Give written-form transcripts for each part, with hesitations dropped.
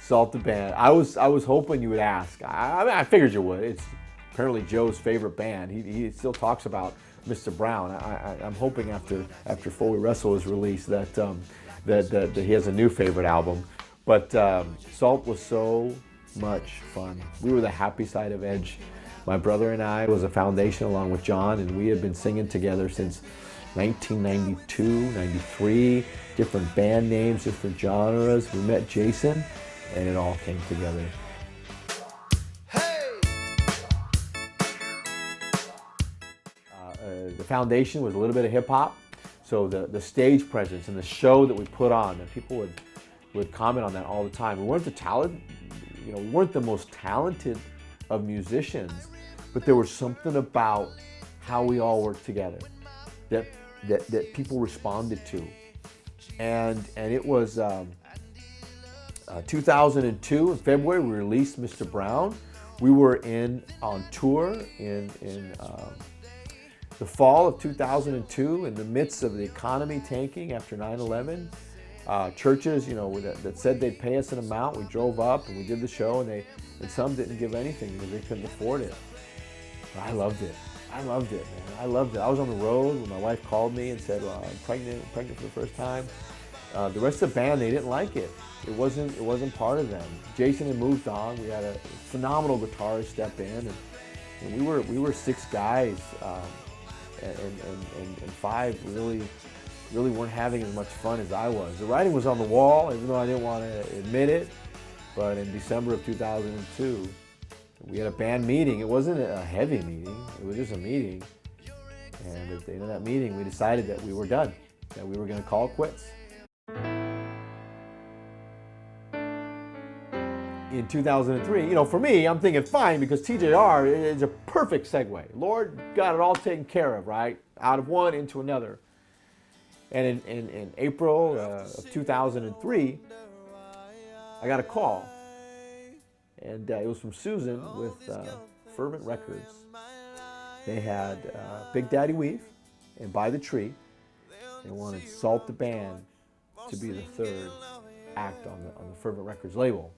Salt the Band. I was hoping you would ask. I mean, I figured you would. It's apparently Joe's favorite band. He still talks about Mr. Brown. I'm hoping after Fully Wrestle is released that he has a new favorite album. But Salt was so much fun. We were the happy side of Edge. My brother and I was a foundation along with John, and we had been singing together since 1992, 93, different band names, different genres. We met Jason, and it all came together. The foundation was a little bit of hip hop, so the stage presence and the show that we put on, and people would comment on that all the time. We weren't the talent, we weren't the most talented of musicians, but there was something about how we all worked together that people responded to, and it was 2002 in February. We released Mr. Brown. We were on tour in the fall of 2002, in the midst of the economy tanking after 9/11. Churches, that said they'd pay us an amount. We drove up and we did the show, and some didn't give anything because they couldn't afford it. But I loved it. I loved it, man. I loved it. I was on the road when my wife called me and said, well, I'm pregnant for the first time. The rest of the band, they didn't like it. It wasn't part of them. Jason had moved on. We had a phenomenal guitarist step in, and we were six guys, and five really weren't having as much fun as I was. The writing was on the wall, even though I didn't want to admit it. But in December of 2002, we had a band meeting. It wasn't a heavy meeting. It was just a meeting. And at the end of that meeting, we decided that we were done, that we were going to call it quits. In 2003, for me, I'm thinking fine, because TJR is a perfect segue. Lord got it all taken care of, right? Out of one into another. And in April of 2003, I got a call. And it was from Susan with Fervent Records. They had Big Daddy Weave and By the Tree. They wanted Salt the Band to be the third act on the Fervent Records label.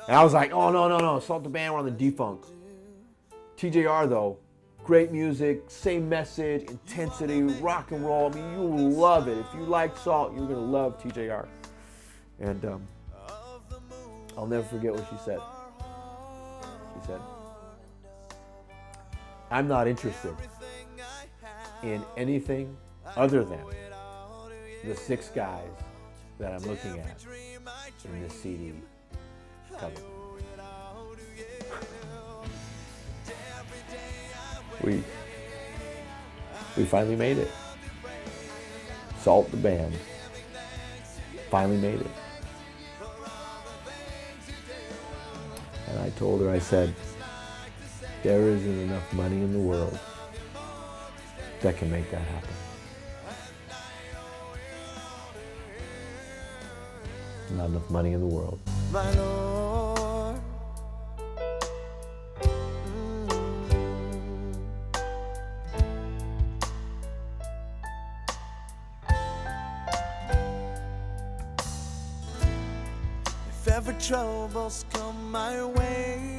And I was like, oh, no, Salt the Band, we're on the defunct. TJR, though, great music, same message, intensity, rock and roll. I mean, you will love it. If you like Salt, you're going to love TJR. And I'll never forget what she said. She said, I'm not interested in anything other than the six guys that I'm looking at in this CD cover. We finally made it. Salt the Band finally made it. And I told her, I said, there isn't enough money in the world that can make that happen. Not enough money in the world. My Lord. If ever troubles come my way,